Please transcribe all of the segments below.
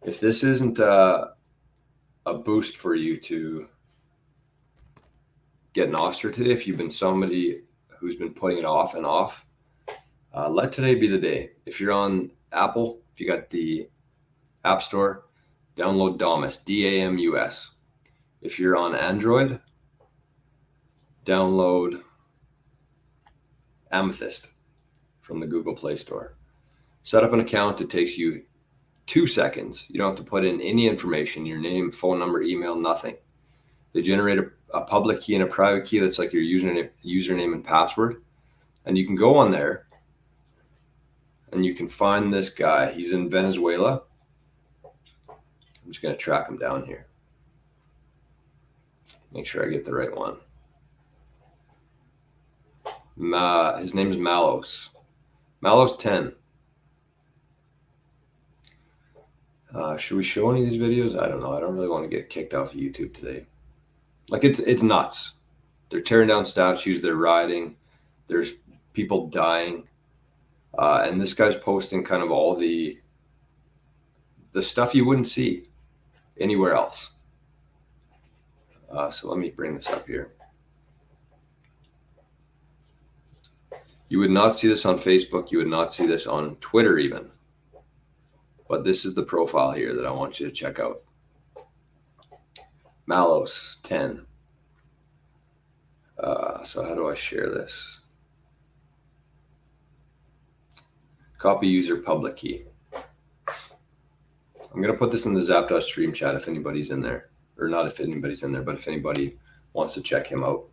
If this isn't a boost for you to get Nostr today, if you've been somebody who's been putting it off and off, let today be the day. If you're on Apple, if you got the App Store, download Damus, Damus. If you're on Android, download Amethyst from the Google Play Store. Set up an account. It takes you 2 seconds. You don't have to put in any information, your name, phone number, email, nothing. They generate a public key and a private key that's like your username and password. And you can go on there and you can find this guy. He's in Venezuela. I'm just going to track him down here. Make sure I get the right one. His name is Malos. Malos 10. Should we show any of these videos? I don't know. I don't really want to get kicked off of YouTube today. Like it's nuts. They're tearing down statues. They're rioting. There's people dying. And this guy's posting kind of all the stuff you wouldn't see anywhere else. So let me bring this up here. You would not see this on Facebook. You would not see this on Twitter even. But this is the profile here that I want you to check out. Malos 10. So how do I share this? Copy user public key. I'm going to put this in the Zapdos stream chat if anybody's in there. Or not if anybody's in there, but if anybody wants to check him out.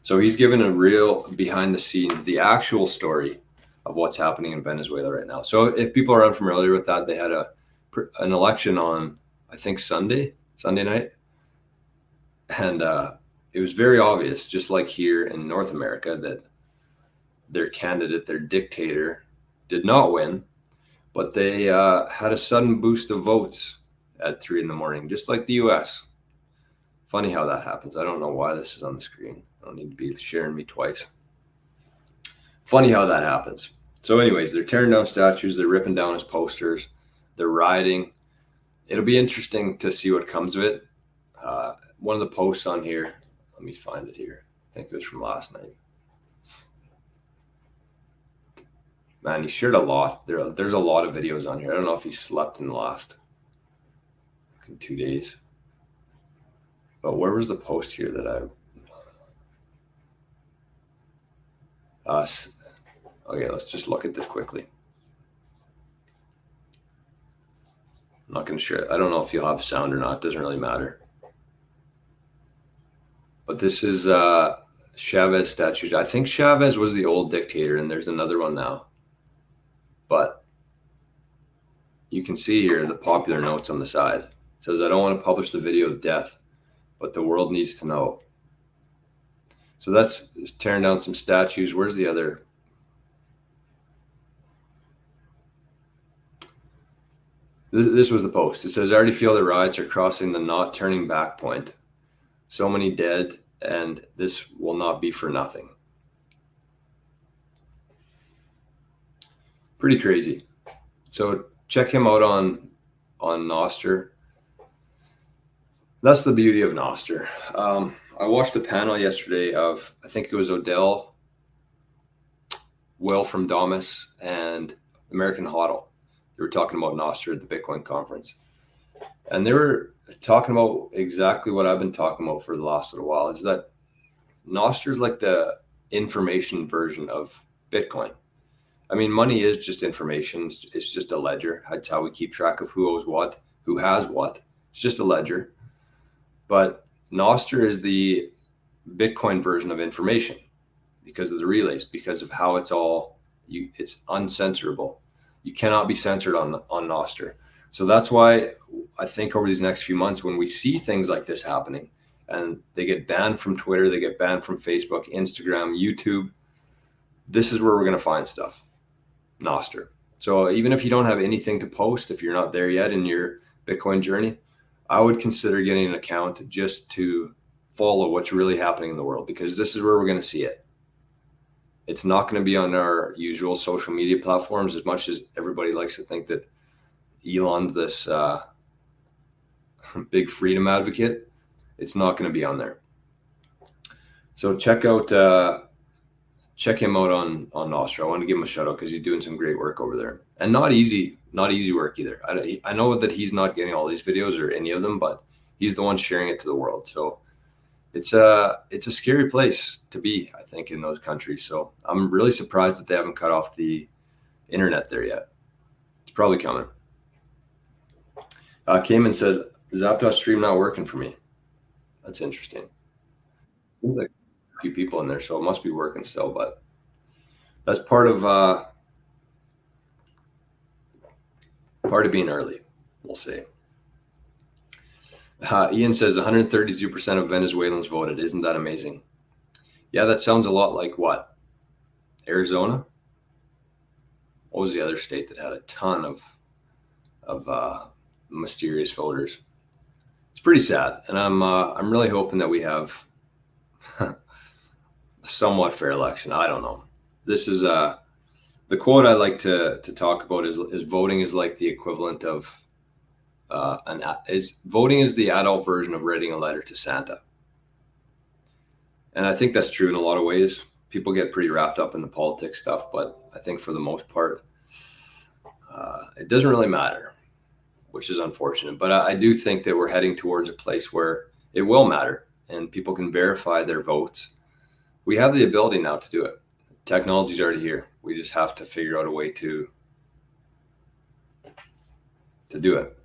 So he's given a real behind the scenes, the actual story of what's happening in Venezuela right now. So if people are unfamiliar with that, they had an election on, I think, Sunday night. And it was very obvious, just like here in North America, that their candidate, their dictator, did not win, but they had a sudden boost of votes at 3 a.m, just like the U.S. Funny how that happens. I don't know why this is on the screen. I don't need to be sharing me twice. Funny how that happens. So anyways, they're tearing down statues. They're ripping down his posters. They're rioting. It'll be interesting to see what comes of it. One of the posts on here, let me find it here. I think it was from last night. Man, he shared a lot. There's a lot of videos on here. I don't know if he slept in the last 2 days. But where was the post here that okay, let's just look at this quickly. I'm not going to share it. I don't know if you'll have sound or not. It doesn't really matter. But this is Chavez statue. I think Chavez was the old dictator, and there's another one now. But you can see here the popular notes on the side. It says, I don't want to publish the video of death, but the world needs to know. So that's tearing down some statues. Where's the other? This was the post. It says, I already feel the riots are crossing the not turning back point. So many dead, and this will not be for nothing. Pretty crazy. So check him out on Nostr. That's the beauty of Nostr. I watched a panel yesterday of, I think it was Odell, Will from Damus, and American Hodl. They were talking about Nostr at the Bitcoin conference. And they were talking about exactly what I've been talking about for the last little while, is that Nostr is like the information version of Bitcoin. I mean, money is just information. It's just a ledger. That's how we keep track of who owes what, who has what. It's just a ledger. But Nostr is the Bitcoin version of information because of the relays, because of how it's uncensorable. You cannot be censored on Nostr. So that's why I think over these next few months, when we see things like this happening and they get banned from Twitter, they get banned from Facebook, Instagram, YouTube, this is where we're going to find stuff. Nostr. So even if you don't have anything to post, if you're not there yet in your Bitcoin journey, I would consider getting an account just to follow what's really happening in the world, because this is where we're going to see it. It's not going to be on our usual social media platforms, as much as everybody likes to think that, Elon's this big freedom advocate, it's not going to be on there. So check him out on Nostr. I want to give him a shout out because he's doing some great work over there, and not easy work either. I know that he's not getting all these videos or any of them, but he's the one sharing it to the world. So it's a scary place to be, I think, in those countries. So I'm really surprised that they haven't cut off the internet there yet. It's probably coming. Cayman said, Zapdos stream not working for me. That's interesting. Seems like a few people in there, so it must be working still, but that's part of being early. We'll see. Ian says 132% of Venezuelans voted. Isn't that amazing? Yeah, that sounds a lot like what? Arizona? What was the other state that had a ton of mysterious voters? It's pretty sad, and I'm really hoping that we have a somewhat fair election. I don't know. This is the quote I like to talk about is voting is like the equivalent of voting is the adult version of writing a letter to Santa. And I think that's true in a lot of ways. People get pretty wrapped up in the politics stuff, but I think for the most part, it doesn't really matter, which is unfortunate. But I do think that we're heading towards a place where it will matter and people can verify their votes. We have the ability now to do it. Technology's already here. We just have to figure out a way to do it.